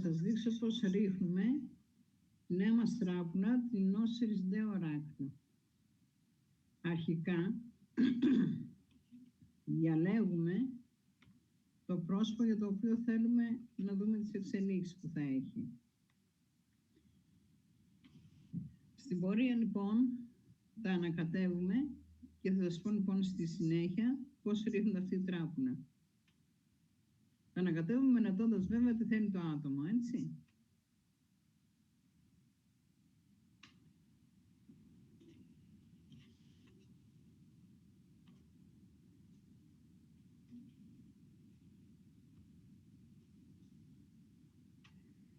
θα σας δείξω πώς ρίχνουμε τη νέα μας τράπουλα, την Osiris De Oracle. Αρχικά διαλέγουμε το πρόσωπο για το οποίο θέλουμε να δούμε τις εξελίξεις που θα έχει. Στην πορεία λοιπόν τα ανακατεύουμε και θα σας πω λοιπόν στη συνέχεια πώς ρίχνουν αυτή η τράπουλα. Τα ανακατεύουμε μελετώντας βέβαια τι θέλει το άτομο, έτσι.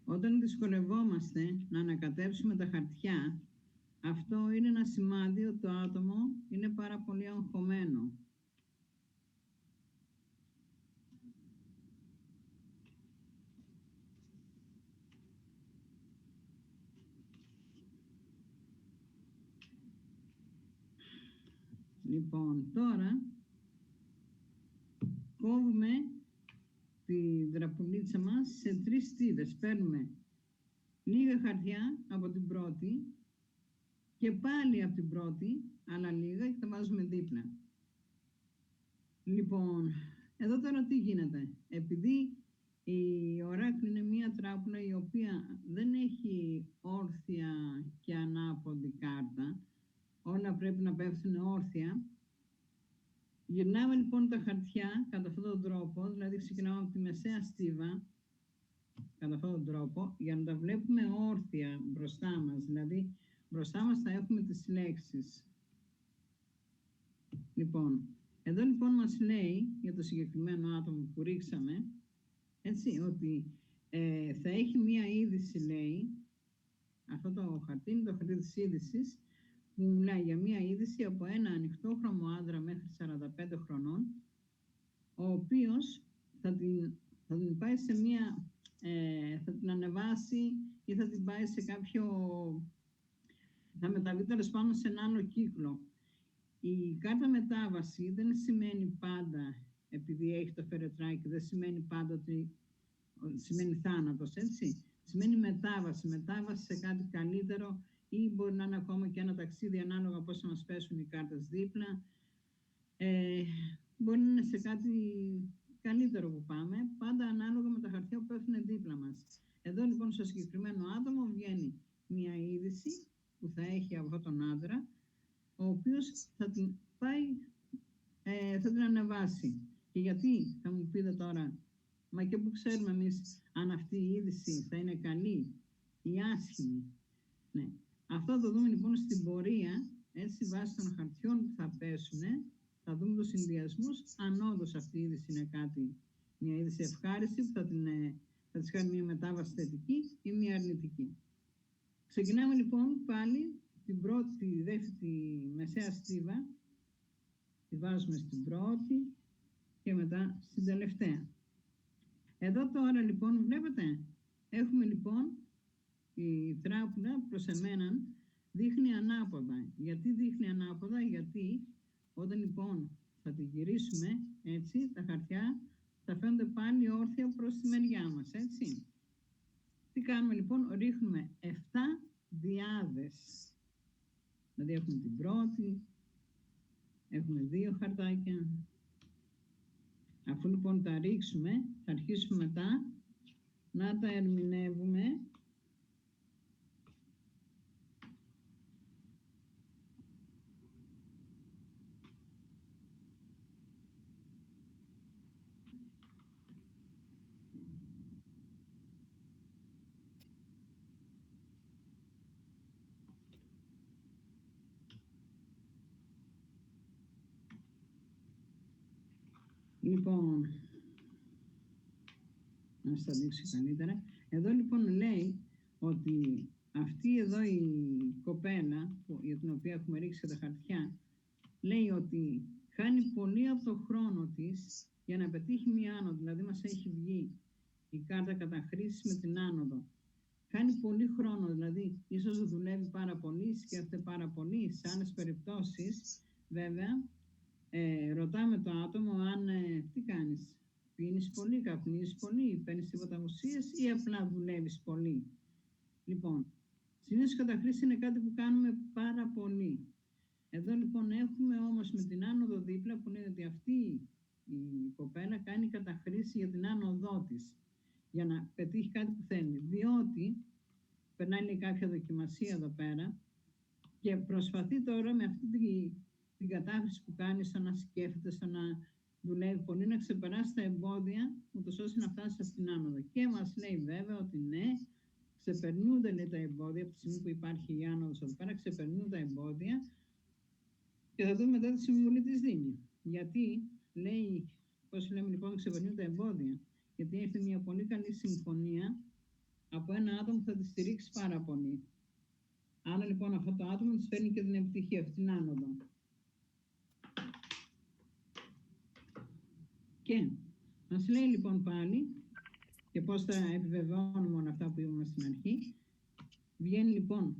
Όταν δυσκολευόμαστε να ανακατέψουμε τα χαρτιά, αυτό είναι ένα σημάδι ότι το άτομο είναι πάρα πολύ αγχωμένο. Λοιπόν, τώρα κόβουμε την τραπουλίτσα μας σε 3 στίδες. Παίρνουμε λίγα χαρτιά από την πρώτη και πάλι από την πρώτη, άλλα λίγα, και τα βάζουμε δίπλα. Λοιπόν, εδώ τώρα τι γίνεται. Επειδή η Oracle είναι μία τράπουλα η οποία δεν έχει όρθια και ανάποδη κάρτα, όλα πρέπει να πέφτουν όρθια, γυρνάμε λοιπόν τα χαρτιά κατά αυτόν τον τρόπο, δηλαδή ξεκινάμε από τη μεσαία στίβα, κατά αυτόν τον τρόπο, για να τα βλέπουμε όρθια μπροστά μας, δηλαδή μπροστά μας θα έχουμε τις λέξεις. Λοιπόν, εδώ λοιπόν μας λέει για το συγκεκριμένο άτομο που ρίξαμε, έτσι, ότι θα έχει μία είδηση, λέει, αυτό το χαρτί είναι το χαρτί της είδησης, που μιλάει για μία είδηση από ένα ανοιχτόχρωμο άντρα μέχρι 45 χρονών, ο οποίος θα την πάει σε μία, θα την ανεβάσει ή θα την πάει σε κάποιο, θα μεταβεί τέλος πάνω σε έναν άλλο κύκλο. Η κάρτα μετάβαση δεν σημαίνει πάντα, επειδή έχει το φερετράκι, δεν σημαίνει πάντα ότι σημαίνει θάνατος, έτσι. Σημαίνει μετάβαση σε κάτι καλύτερο, ή μπορεί να είναι ακόμα και ένα ταξίδι ανάλογα πώς θα μας πέσουν οι κάρτες δίπλα. Μπορεί να είναι σε κάτι καλύτερο που πάμε, πάντα ανάλογα με τα χαρτιά που πέφτουν δίπλα μας. Εδώ λοιπόν στο συγκεκριμένο άτομο βγαίνει μια είδηση που θα έχει από αυτόν τον άντρα, ο οποίος θα την πάει, θα την ανεβάσει. Και γιατί, θα μου πείτε τώρα, μα και που ξέρουμε εμείς αν αυτή η είδηση θα είναι καλή ή άσχημη. Ναι. Αυτό θα το δούμε λοιπόν στην πορεία, έτσι, βάσει των χαρτιών που θα πέσουν, θα δούμε τους συνδυασμούς, αν όντως αυτή η είδηση είναι κάτι, μια είδηση ευχάριστη που θα της κάνει μια μετάβαση θετική ή μια αρνητική. Ξεκινάμε λοιπόν πάλι την πρώτη, τη δεύτερη μεσαία στίβα, τη βάζουμε στην πρώτη και μετά στην τελευταία. Εδώ τώρα λοιπόν βλέπετε, έχουμε λοιπόν η τράπουλα προς εμέναν δείχνει ανάποδα. Γιατί δείχνει ανάποδα? Γιατί όταν λοιπόν θα τη γυρίσουμε έτσι, τα χαρτιά θα φαίνονται πάλι όρθια προς τη μεριά μας, έτσι. Τι κάνουμε λοιπόν? Ρίχνουμε 7 διάδες. Δηλαδή έχουμε την πρώτη, έχουμε 2 χαρτάκια. Αφού λοιπόν τα ρίξουμε, θα αρχίσουμε μετά να τα ερμηνεύουμε λοιπόν, να σας τα δείξω καλύτερα. Εδώ λοιπόν λέει ότι αυτή εδώ η κοπέλα για την οποία έχουμε ρίξει τα χαρτιά, λέει ότι χάνει πολύ από το χρόνο της για να πετύχει μία άνοδο. Δηλαδή μας έχει βγει η κάρτα καταχρήσης με την άνοδο. Χάνει πολύ χρόνο, δηλαδή ίσως δουλεύει πάρα πολύ, σκέφτεται πάρα πολύ. Σε άλλες περιπτώσεις βέβαια ρωτάμε το άτομο αν τι κάνεις, πίνεις πολύ, καπνίζεις πολύ, παίρνεις τίποτα ουσίες ή απλά δουλεύεις πολύ? Λοιπόν, συνήθως η καταχρήση είναι κάτι που κάνουμε πάρα πολύ. Εδώ λοιπόν έχουμε όμως με την άνοδο δίπλα που λέει ότι αυτή η κοπέλα κάνει καταχρήση για την άνοδό της, για να πετύχει κάτι που θέλει. Διότι περνάει λέει, κάποια δοκιμασία εδώ πέρα και προσπαθεί τώρα με αυτή την κατάχρηση που κάνει στο να σκέφτεται, στο να δουλεύει πολύ, να ξεπεράσει τα εμπόδια, ούτως ώστε να φτάσει σε αυτήν την άνοδο. Και μας λέει βέβαια ότι ναι, ξεπερνούνται λέει, τα εμπόδια από τη στιγμή που υπάρχει η άνοδος εδώ πέρα, ξεπερνούν τα εμπόδια. Και θα δούμε μετά τη συμβουλή της δίνει. Γιατί λέει, πώς λέμε λοιπόν, ξεπερνούν τα εμπόδια? Γιατί έχει μια πολύ καλή συμφωνία από ένα άτομο που θα τη στηρίξει πάρα πολύ. Άρα λοιπόν αυτό το άτομο της φέρνει και την επιτυχία, αυτή την άνοδο. Και μας λέει λοιπόν πάλι, και πώς θα επιβεβαιώνουμε όλα αυτά που είπαμε στην αρχή. Βγαίνει λοιπόν,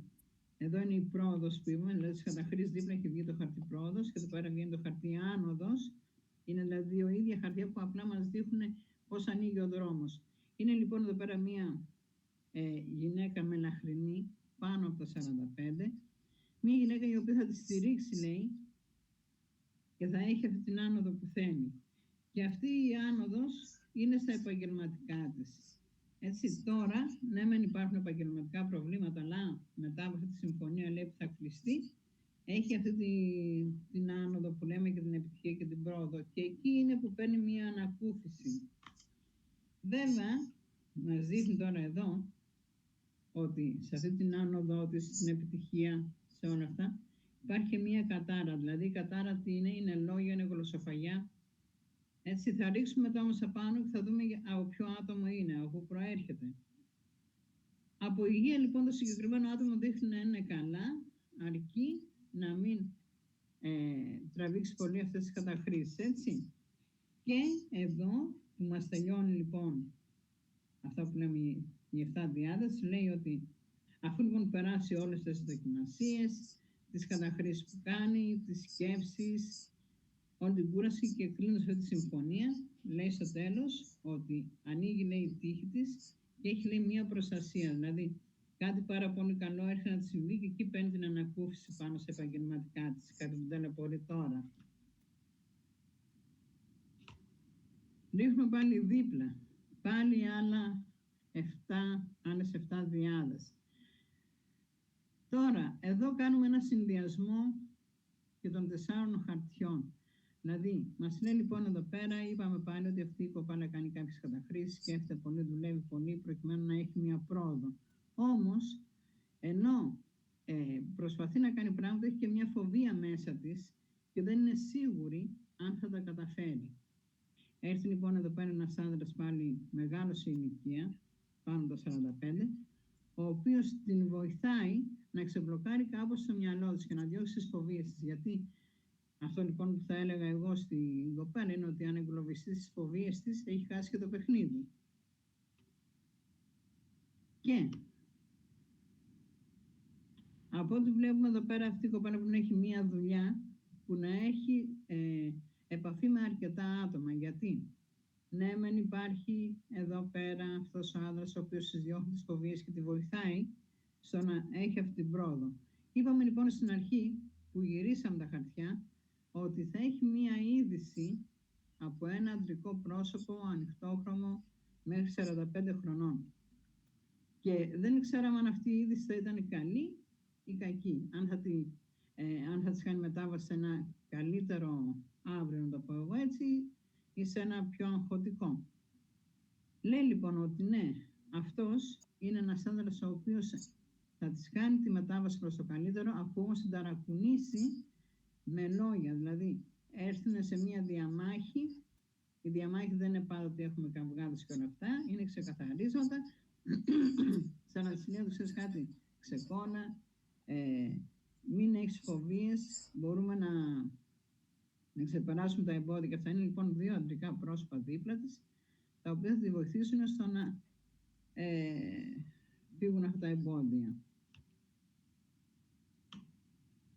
εδώ είναι η πρόοδος που είπαμε, δηλαδή της καταχρήσης δίπλα έχει βγει το χαρτί πρόοδος και εδώ πέρα βγαίνει το χαρτί άνοδος. Είναι δηλαδή δύο ίδια χαρτιά που απλά μας δείχνουν πώς ανοίγει ο δρόμος. Είναι λοιπόν εδώ πέρα μία γυναίκα μελαχρινή, πάνω από τα 45, μία γυναίκα η οποία θα τη στηρίξει, λέει, και θα έχει αυτή την άνοδο που θέλει. Και αυτή η άνοδος είναι στα επαγγελματικά της. Έτσι, τώρα, ναι, μεν υπάρχουν επαγγελματικά προβλήματα, αλλά μετά από αυτή τη συμφωνία, λέει, που θα κλειστεί, έχει αυτή την άνοδο που λέμε και την επιτυχία και την πρόοδο. Και εκεί είναι που παίρνει μία ανακούφιση. Βέβαια, μας δείχνει τώρα εδώ, ότι σε αυτή την άνοδο της, την επιτυχία, σε όλα αυτά, υπάρχει μία κατάρα. Δηλαδή, η κατάρα τι είναι λόγια, είναι γλωσσοφαγιά. Έτσι, θα ρίξουμε μετά όμως απάνω και θα δούμε από ποιο άτομο είναι, από πού προέρχεται. Από υγεία, λοιπόν, το συγκεκριμένο άτομο δείχνει να είναι καλά, αρκεί να μην τραβήξει πολύ αυτές τις καταχρήσεις, έτσι. Και εδώ, που μας τελειώνει, λοιπόν, αυτά που λέμε η 7 διάδεση, λέει ότι αφού λοιπόν περάσει όλες τις δοκιμασίες, τις καταχρήσεις που κάνει, τις σκέψεις, όλη την κούραση και κλείνοντας αυτή τη συμφωνία, λέει στο τέλος ότι ανοίγει, λέει, η τύχη της και έχει, λέει, μία προστασία. Δηλαδή, κάτι πάρα πολύ καλό έρχεται να της συμβεί και εκεί παίρνει την ανακούφιση πάνω σε επαγγελματικά της, κάτι που ταλαιπωρεί τώρα. Ρίχνουμε πάλι δίπλα, πάλι άλλες 7 διάδες. Τώρα, εδώ κάνουμε ένα συνδυασμό και των 4 χαρτιών. Δηλαδή, μας λέει λοιπόν εδώ πέρα, είπαμε πάλι ότι αυτή η κοπάλα κάνει κάποιες καταχρήσεις, σκέφτεται πολύ, δουλεύει πολύ, προκειμένου να έχει μια πρόοδο. Όμως, ενώ προσπαθεί να κάνει πράγματα, έχει και μια φοβία μέσα της και δεν είναι σίγουρη αν θα τα καταφέρει. Έρθει λοιπόν εδώ πέρα ένας άντρας πάλι μεγάλος σε ηλικία, πάνω από τα 45, ο οποίος την βοηθάει να ξεμπλοκάρει κάπως το μυαλό της και να διώξει τις φοβίες της. Γιατί αυτό λοιπόν που θα έλεγα εγώ στην κοπέλα είναι ότι αν εγκλωβιστεί στις φοβίες της, έχει χάσει και το παιχνίδι. Και από ό,τι βλέπουμε εδώ πέρα, αυτή η κοπέλα που έχει μία δουλειά, που να έχει επαφή με αρκετά άτομα. Γιατί ναι, μεν υπάρχει εδώ πέρα αυτός ο άνδρας ο οποίος της διώχνει τις φοβίες και τη βοηθάει στο να έχει αυτή την πρόοδο. Είπαμε λοιπόν στην αρχή που γυρίσαμε τα χαρτιά ότι θα έχει μία είδηση από ένα αντρικό πρόσωπο ανοιχτόχρωμο μέχρι 45 χρονών. Και δεν ξέραμε αν αυτή η είδηση θα ήταν καλή ή κακή. Αν θα της κάνει μετάβαση σε ένα καλύτερο αύριο, να το πω εγώ έτσι, ή σε ένα πιο αγχωτικό. Λέει λοιπόν ότι ναι, αυτός είναι ένας άνδρας ο οποίος θα της κάνει τη μετάβαση προς το καλύτερο, αφού όμως την ταρακουνήσει με λόγια. Δηλαδή, έρθουν σε μία διαμάχη. Η διαμάχη δεν είναι πάντα ότι έχουμε καυγάδες και όλα αυτά, είναι ξεκαθαρίσματα. Σαν να της λέει, ξέρεις κάτι, ξεκόνα, μην έχεις φοβίες, μπορούμε να ξεπεράσουμε τα εμπόδια. Και αυτά είναι λοιπόν 2 αντρικά πρόσωπα δίπλα της, τα οποία θα τη βοηθήσουν στο να φύγουν αυτά τα εμπόδια.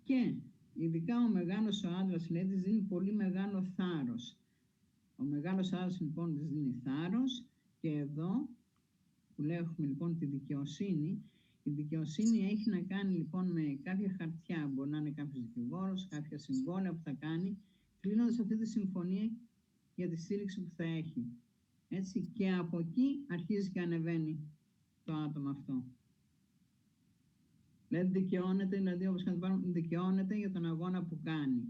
Και ειδικά ο μεγάλος ο άντρας, λέει, της δίνει πολύ μεγάλο θάρρος. Ο μεγάλος άλλος λοιπόν της δίνει θάρρος, και εδώ που έχουμε λοιπόν τη δικαιοσύνη. Η δικαιοσύνη έχει να κάνει λοιπόν με κάποια χαρτιά, μπορεί να είναι κάποιος δικηγόρος, κάποια συμβόλαια που θα κάνει, κλείνοντας αυτή τη συμφωνία για τη στήριξη που θα έχει. Έτσι, και από εκεί αρχίζει και ανεβαίνει το άτομο αυτό. Δηλαδή δικαιώνεται, όπως δικαιώνεται για τον αγώνα που κάνει.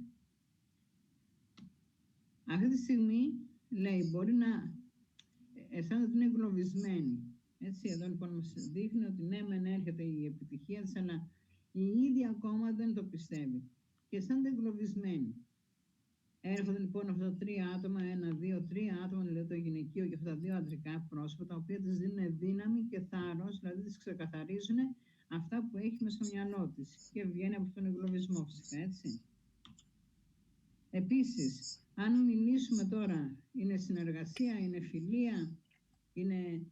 Αυτή τη στιγμή, λέει, μπορεί να αισθάνεται ότι είναι εγκλωβισμένη. Έτσι, εδώ λοιπόν μας δείχνει ότι ναι, μεν έρχεται η επιτυχία της, αλλά η ίδια ακόμα δεν το πιστεύει. Και αισθάνεται εγκλωβισμένη. Έρχονται λοιπόν αυτά τα τρία άτομα, 1, 2, 3 άτομα, δηλαδή το γυναικείο και αυτά τα δύο αντρικά πρόσωπα, τα οποία της δίνουν δύναμη και θάρρος, δηλαδή της ξεκαθαρίζουν αυτά που έχει μέσα στο μυαλό της. Και βγαίνει από τον εγκλωβισμό, φυσικά, έτσι. Επίσης, αν μιλήσουμε τώρα, είναι συνεργασία, είναι φιλία, είναι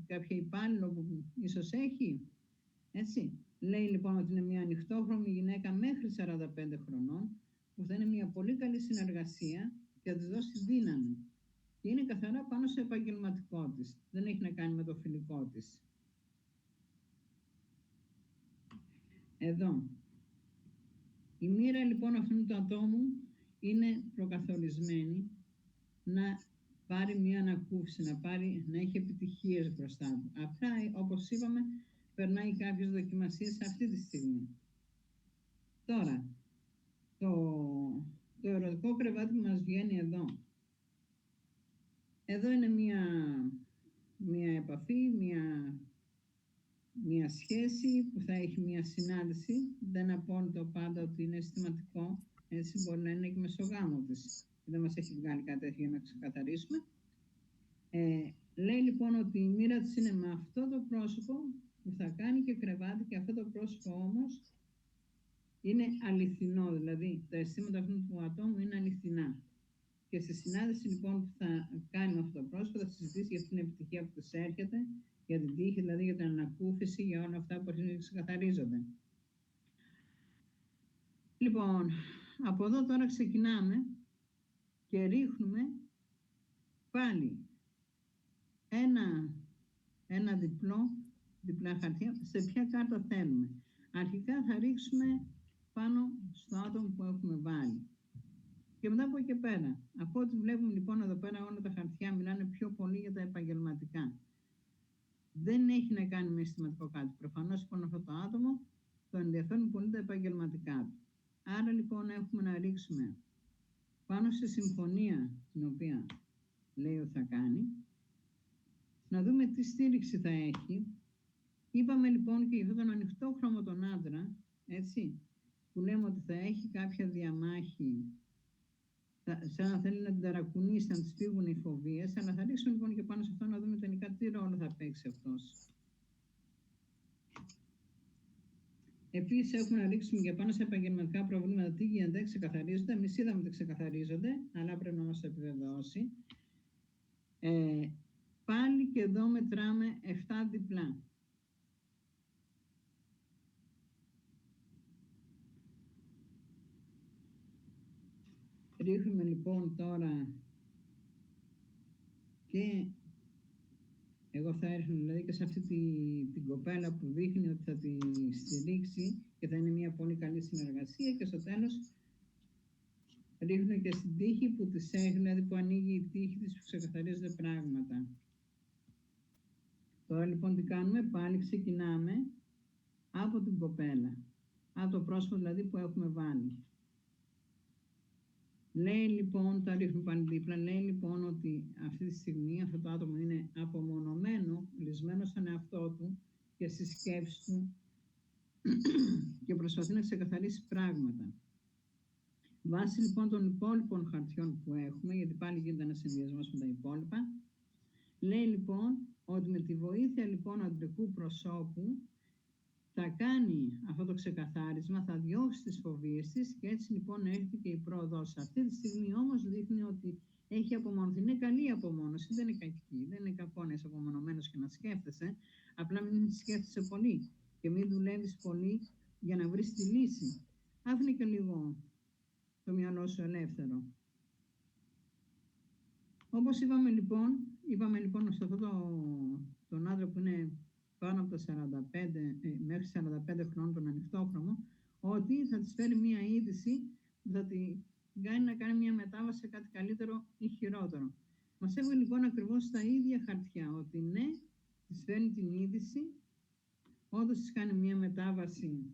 κάποιο υπάλληλο που ίσως έχει, έτσι. Λέει λοιπόν ότι είναι μια ανοιχτόχρωμη γυναίκα μέχρι 45 χρονών, που θα είναι μια πολύ καλή συνεργασία και θα της δώσει δύναμη. Και είναι καθαρά πάνω στο επαγγελματικό της. Δεν έχει να κάνει με το φιλικό της. Εδώ. Η μοίρα λοιπόν αυτού του ατόμου είναι προκαθορισμένη να πάρει μια ανακούφιση, να έχει επιτυχίες μπροστά του. Απλά, όπως είπαμε, περνάει κάποιες δοκιμασίες αυτή τη στιγμή. Τώρα, το ερωτικό κρεβάτι που μας βγαίνει εδώ. Εδώ είναι μια επαφή, μια σχέση που θα έχει μια συνάντηση. Δεν απόλυτο πάντα ότι είναι αισθηματικό, έτσι μπορεί να είναι και μεσογάμο της. Δεν μας έχει βγάλει κάτι τέτοιο για να ξεκαθαρίσουμε. Λέει λοιπόν ότι η μοίρα της είναι με αυτό το πρόσωπο που θα κάνει και κρεβάτι, και αυτό το πρόσωπο όμως είναι αληθινό, δηλαδή τα αισθήματα αυτού του ατόμου είναι αληθινά. Και στη συνάντηση λοιπόν που θα κάνει με αυτό το πρόσωπο, θα συζητήσει για αυτήν την επιτυχία που της έρχεται, για την τύχη, δηλαδή για την ανακούφιση, για όλα αυτά που αρχίζουν να ξεκαθαρίζονται. Λοιπόν, από εδώ τώρα ξεκινάμε και ρίχνουμε πάλι ένα διπλά χαρτιά, σε ποια κάρτα θέλουμε. Αρχικά θα ρίξουμε πάνω στο άτομο που έχουμε βάλει. Και μετά από εκεί πέρα, από ό,τι βλέπουμε λοιπόν εδώ πέρα, όλα τα χαρτιά μιλάνε πιο πολύ για τα επαγγελματικά. Δεν έχει να κάνει με αισθηματικό κάτι. Προφανώς λοιπόν αυτό το άτομο το ενδιαφέρουν πολύ τα επαγγελματικά του. Άρα λοιπόν έχουμε να ρίξουμε πάνω στη συμφωνία την οποία λέει ότι θα κάνει, να δούμε τι στήριξη θα έχει. Είπαμε λοιπόν και για αυτόν τον ανοιχτόχρωμο τον άντρα, έτσι, που λέμε ότι θα έχει κάποια διαμάχη, σαν να θέλει να την ταρακουνήσει, να της φύγουν οι φοβίες, αλλά θα ρίξουμε λοιπόν και πάνω σε αυτό να δούμε τελικά τι ρόλο θα παίξει αυτός. Επίσης έχουμε να ρίξουμε και πάνω σε επαγγελματικά προβλήματα τι γίνεται, ξεκαθαρίζονται. Εμείς είδαμε ότι ξεκαθαρίζονται, αλλά πρέπει να μας το επιβεβαιώσει. Πάλι και εδώ μετράμε 7 διπλά. Ρίχνουμε λοιπόν τώρα και εγώ θα έρθω δηλαδή και σε αυτή την κοπέλα που δείχνει ότι θα τη στηρίξει και θα είναι μια πολύ καλή συνεργασία, και στο τέλος ρίχνω και στην τύχη που της έχει, δηλαδή που ανοίγει η τύχη της, που ξεκαθαρίζονται πράγματα. Τώρα λοιπόν τι κάνουμε, πάλι ξεκινάμε από την κοπέλα, από το πρόσωπο δηλαδή που έχουμε βάλει. Λέει λοιπόν, τα ρίχνουμε πάλι δίπλα, λέει λοιπόν ότι αυτή τη στιγμή αυτό το άτομο είναι απομονωμένο, κλεισμένο στον εαυτό του και στις σκέψεις του και προσπαθεί να ξεκαθαρίσει πράγματα. Βάσει λοιπόν των υπόλοιπων χαρτιών που έχουμε, γιατί πάλι γίνεται ένας συνδυασμός με τα υπόλοιπα, λέει λοιπόν ότι με τη βοήθεια λοιπόν αντρικού προσώπου θα κάνει αυτό το ξεκαθάρισμα, θα διώξει τις φοβίες της και έτσι λοιπόν έρχεται και η πρόοδος. Αυτή τη στιγμή όμως δείχνει ότι έχει απομονωθεί. Είναι καλή η απομόνωση, δεν είναι κακή. Δεν είναι κακό να είσαι απομονωμένος και να σκέφτεσαι. Απλά μην σκέφτεσαι πολύ και μην δουλεύεις πολύ για να βρεις τη λύση. Άφηνε και λίγο το μυαλό σου ελεύθερο. Όπως είπαμε λοιπόν σε τον άντρα που είναι πάνω από τα 45, μέχρι 45 χρόνων, τον ανοιχτόχρωμο, ότι θα της φέρει μία είδηση που θα την κάνει να κάνει μία μετάβαση σε κάτι καλύτερο ή χειρότερο. Μας έβγαλε λοιπόν ακριβώς τα ίδια χαρτιά, ότι ναι, της φέρνει την είδηση, όντως της κάνει μία μετάβαση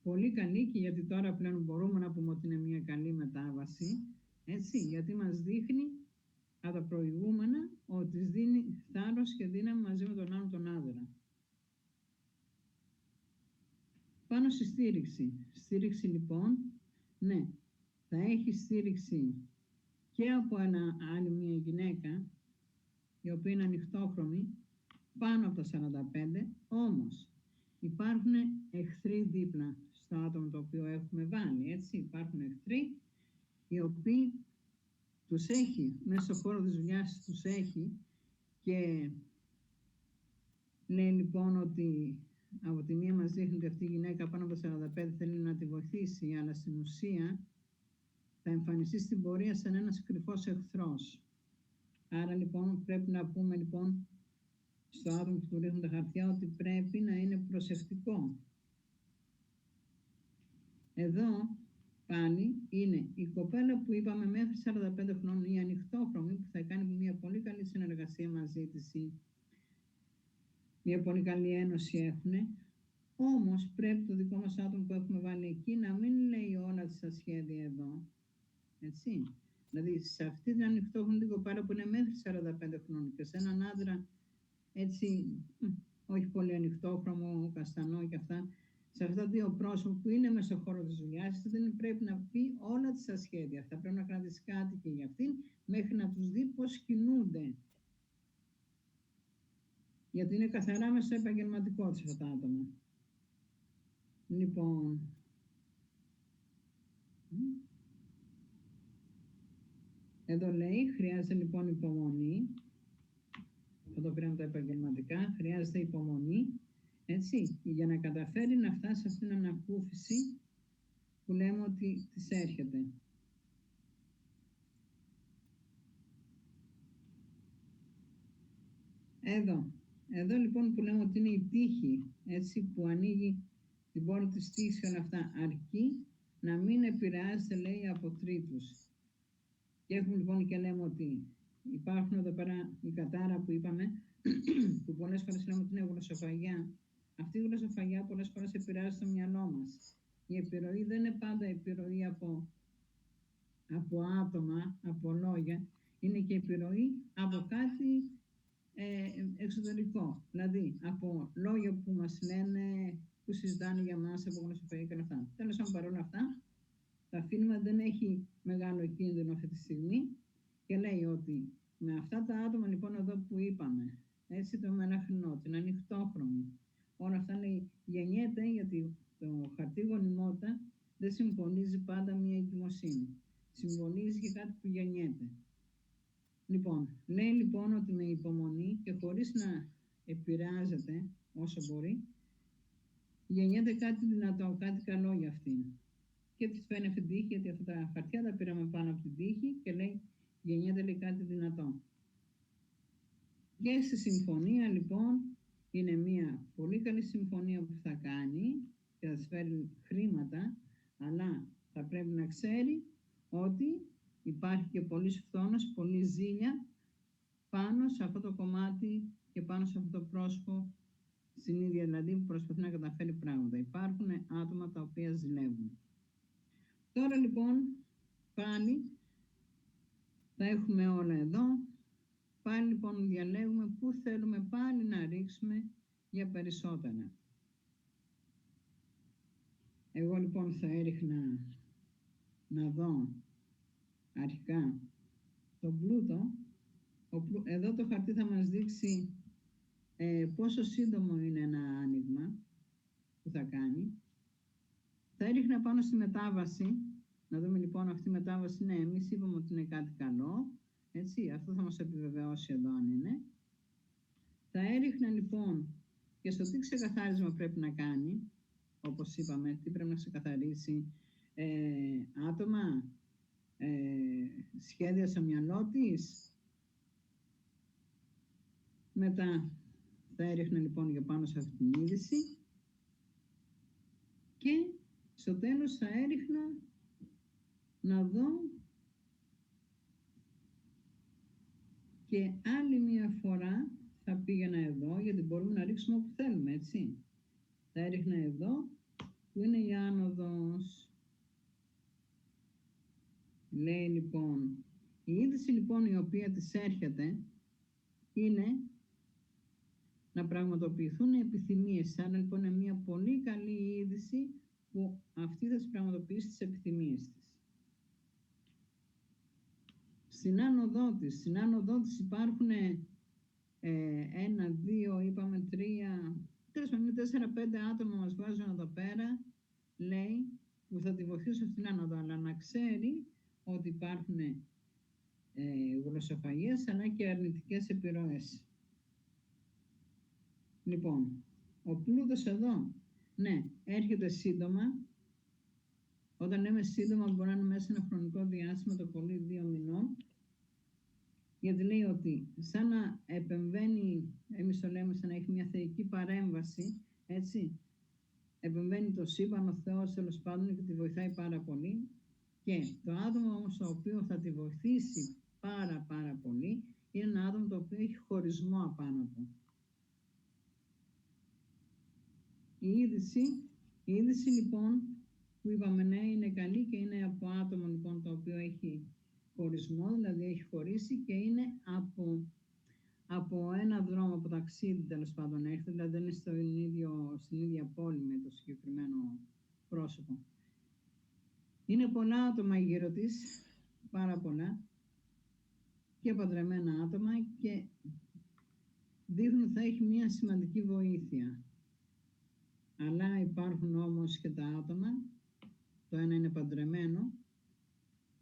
πολύ καλή, και γιατί τώρα πλέον μπορούμε να πούμε ότι είναι μία καλή μετάβαση, έτσι, γιατί μας δείχνει από τα προηγούμενα ότι της δίνει θάρρος και δύναμη μαζί με τον άλλον τον άντρα. Πάνω στη στήριξη. Στήριξη λοιπόν, ναι, θα έχει στήριξη και από άλλη μια γυναίκα, η οποία είναι ανοιχτόχρωμη, πάνω από τα 45, όμως υπάρχουν εχθροί δίπλα στο άτομο το οποίο έχουμε βάλει, έτσι. Υπάρχουν εχθροί οι οποίοι τους έχει, μέσα στο χώρο της δουλειάς τους έχει, και λέει λοιπόν ότι από τη μία μας δείχνει ότι αυτή η γυναίκα πάνω από τα 45 θέλει να τη βοηθήσει, αλλά στην ουσία θα εμφανιστεί στην πορεία σαν ένας κρυφός εχθρός. Άρα λοιπόν πρέπει να πούμε λοιπόν στο άτομο που του ρίχνουν τα χαρτιά ότι πρέπει να είναι προσεκτικό. Εδώ πάλι είναι η κοπέλα που είπαμε μέχρι 45 χρόνων, η ανοιχτόχρωμη, που θα κάνει μια πολύ καλή συνεργασία μαζί της ή μια πολύ καλή ένωση έχουν. Όμως πρέπει το δικό μας άτομο που έχουμε βάλει εκεί να μην λέει όλα τα σχέδια εδώ. Έτσι. Δηλαδή σε αυτή την ανοιχτόχρωμη την κοπέλα που είναι μέχρι 45 χρόνων και σε έναν άντρα έτσι, όχι πολύ ανοιχτόχρωμο, καστανό και αυτά, σε αυτά τα δύο πρόσωπα που είναι μέσα στο χώρο της δουλειάς, δεν πρέπει να πει όλα τα σχέδια. Θα πρέπει να κρατήσει κάτι και για αυτήν, μέχρι να τους δει πώς κινούνται. Γιατί είναι καθαρά μέσα στο επαγγελματικό της αυτά τα άτομα. Λοιπόν, εδώ λέει, χρειάζεται λοιπόν υπομονή. Θα το πήραμε τα επαγγελματικά, χρειάζεται υπομονή, έτσι, για να καταφέρει να φτάσει σε αυτήν την ανακούφιση που λέμε ότι της έρχεται. Εδώ λοιπόν που λέμε ότι είναι η τύχη, έτσι, που ανοίγει την πόρτα της τύχης και όλα αυτά, αρκεί να μην επηρεάζεται, λέει, από τρίτους. Και έχουμε λοιπόν και λέμε ότι υπάρχουν εδώ πέρα η κατάρα που είπαμε, που πολλές φορές λέμε ότι είναι γλωσσοφαγιά. Αυτή η γλωσσοφαγιά πολλές φορές επηρεάζει το μυαλό μας. Η επιρροή δεν είναι πάντα επιρροή από άτομα, από λόγια, είναι και επιρροή από κάτι εξωτερικό. Δηλαδή από λόγια που μας λένε, που συζητάνε για μας, από γλωσσοφαγιά και όλα αυτά. Τέλος πάντων, παρόλα αυτά, το αφήνουμε δεν έχει μεγάλο κίνδυνο αυτή τη στιγμή και λέει ότι με αυτά τα άτομα λοιπόν εδώ που είπαμε, έτσι, το μελαχρινό, την ανοιχτόχρωμη, όλα αυτά λέει γεννιέται, γιατί το χαρτί γονιμότητα δεν συμβολίζει πάντα μία εγκυμοσύνη. Συμβολίζει και κάτι που γεννιέται. Λοιπόν, λέει λοιπόν ότι με υπομονή και χωρίς να επηρεάζεται όσο μπορεί, γεννιέται κάτι δυνατό, κάτι καλό για αυτήν. Και της φέρνει αυτή την τύχη, γιατί αυτά τα χαρτιά τα πήραμε πάνω από την τύχη και λέει γεννιέται, λέει, κάτι δυνατό. Και στη συμφωνία λοιπόν είναι μια πολύ καλή συμφωνία που θα κάνει και θα της φέρει χρήματα, αλλά θα πρέπει να ξέρει ότι υπάρχει και πολλής φθόνος, πολλή ζήλια πάνω σε αυτό το κομμάτι και πάνω σε αυτό το πρόσωπο στην ίδια, δηλαδή, που προσπαθεί να καταφέρει πράγματα. Υπάρχουν άτομα τα οποία ζηλεύουν. Τώρα λοιπόν πάλι τα έχουμε όλα εδώ. Πάλι λοιπόν διαλέγουμε πού θέλουμε πάλι να ρίξουμε για περισσότερα. Εγώ λοιπόν θα έριχνα να δω αρχικά τον πλούτο. Εδώ το χαρτί θα μας δείξει πόσο σύντομο είναι ένα άνοιγμα που θα κάνει. Θα έριχνα πάνω στη μετάβαση, να δούμε λοιπόν αυτή η μετάβαση, ναι, εμείς είπαμε ότι είναι κάτι καλό, έτσι, αυτό θα μας επιβεβαιώσει εδώ αν είναι. Θα έριχνα λοιπόν και στο τι ξεκαθάρισμα πρέπει να κάνει, όπως είπαμε, τι πρέπει να ξεκαθαρίσει, άτομα, σχέδια στο μυαλό της. Μετά θα έριχνα λοιπόν για πάνω σε αυτή την είδηση και στο τέλος θα έριχνα να δω και άλλη μια φορά θα πήγαινα εδώ, γιατί μπορούμε να ρίξουμε όπου θέλουμε, έτσι. Θα έριχνα εδώ, που είναι η άνοδος. Λέει λοιπόν, η είδηση λοιπόν η οποία της έρχεται είναι να πραγματοποιηθούν οι επιθυμίες. Άρα λοιπόν είναι μια πολύ καλή είδηση που αυτή θα τις πραγματοποιήσει τις επιθυμίες της. Στην άνοδό της υπάρχουν 1, 2, είπαμε 3, τέλος πάντων 4-5 άτομα μας βάζουν εδώ πέρα, λέει, που θα τη βοηθήσουν αυτήν την άνοδο, αλλά να ξέρει ότι υπάρχουν γλωσσοφαγίες αλλά και αρνητικές επιρροές. Λοιπόν, ο πλούτος εδώ, ναι, έρχεται σύντομα. Όταν λέμε σύντομα μπορεί να είναι μέσα ένα χρονικό διάστημα, το πολύ 2 μηνών, γιατί λέει ότι σαν να επεμβαίνει, εμείς το λέμε σαν να έχει μια θεϊκή παρέμβαση, έτσι, επεμβαίνει το σύμπαν, ο Θεός τέλος πάντων και τη βοηθάει πάρα πολύ, και το άτομο όμως το οποίο θα τη βοηθήσει πάρα πολύ είναι ένα άτομο το οποίο έχει χωρισμό απάνω του. Η είδηση λοιπόν που είπαμε, ναι, είναι καλή και είναι από άτομο λοιπόν το οποίο έχει χωρισμό, δηλαδή έχει χωρίσει και είναι από ένα δρόμο, από ταξίδι τέλος πάντων έρχεται, δηλαδή δεν είναι στην ίδια πόλη με το συγκεκριμένο πρόσωπο. Είναι πολλά άτομα γύρω της, πάρα πολλά, και παντρεμένα άτομα, και δείχνουν ότι θα έχει μια σημαντική βοήθεια. Αλλά υπάρχουν όμως και τα άτομα, το ένα είναι παντρεμένο,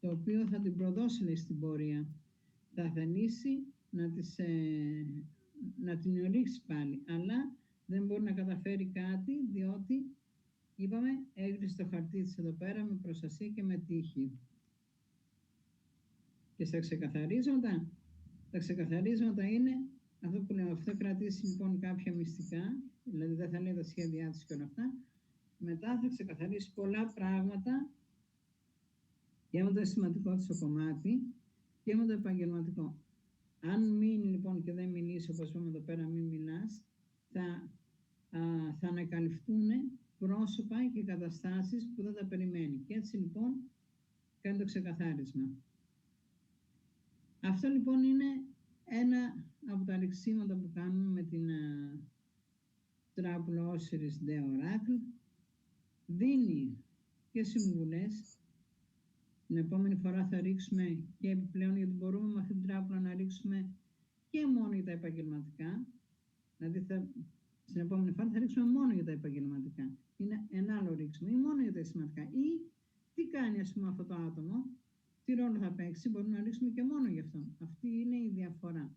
το οποίο θα την προδώσει, λέει, στην πορεία. Θα θελήσει να την ρίξει πάλι, αλλά δεν μπορεί να καταφέρει κάτι, διότι, είπαμε, έγρισε το χαρτί της εδώ πέρα με προστασία και με τύχη. Και στα ξεκαθαρίσματα, τα ξεκαθαρίσματα είναι αυτό που λέμε, αυτό κρατήσει λοιπόν κάποια μυστικά, δηλαδή δεν θα λέει τα σχέδιά της και όλα αυτά, μετά θα ξεκαθαρίσει πολλά πράγματα και με το αισθηματικό της το κομμάτι και με το επαγγελματικό. Αν μείνει λοιπόν και δεν μιλήσει, όπως είπαμε εδώ πέρα, μην μιλάς, θα ανακαλυφθούν πρόσωπα και καταστάσεις που δεν τα περιμένει. Και έτσι λοιπόν κάνει το ξεκαθάρισμα. Αυτό λοιπόν είναι ένα από τα ρεξίματα που κάνουμε με την τράπουλα Osiris De Oracle. Δίνει και συμβουλές. Την επόμενη φορά θα ρίξουμε και επιπλέον, γιατί μπορούμε με αυτή την τράπουλα να ρίξουμε και μόνο για τα επαγγελματικά. Δηλαδή στην επόμενη φορά θα ρίξουμε μόνο για τα επαγγελματικά. Είναι ένα άλλο ρίξιμο, ή μόνο για τα αισθηματικά. Ή τι κάνει, ας πούμε, αυτό το άτομο, τι ρόλο θα παίξει, μπορούμε να ρίξουμε και μόνο γι' αυτό. Αυτή είναι η διαφορά.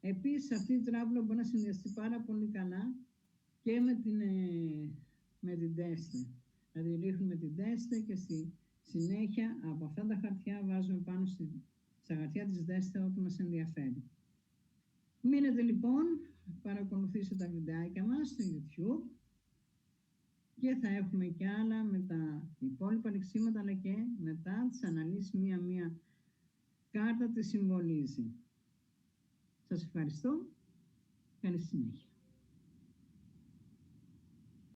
Επίσης, αυτή η τράπουλα μπορεί να συνδυαστεί πάρα πολύ καλά και με την τέστε. Δηλαδή, ρίχνουμε την τέστε και στη συνέχεια από αυτά τα χαρτιά βάζουμε πάνω στα χαρτιά της δέστε ό,τι μας ενδιαφέρει. Μείνετε λοιπόν, παρακολουθήστε τα βιντεάκια μας στο YouTube και θα έχουμε και άλλα με τα υπόλοιπα λεξίματα, αλλά και μετά τις αναλύσεις μία-μία κάρτα τι συμβολίζει. Σας ευχαριστώ. Καλή συνέχεια.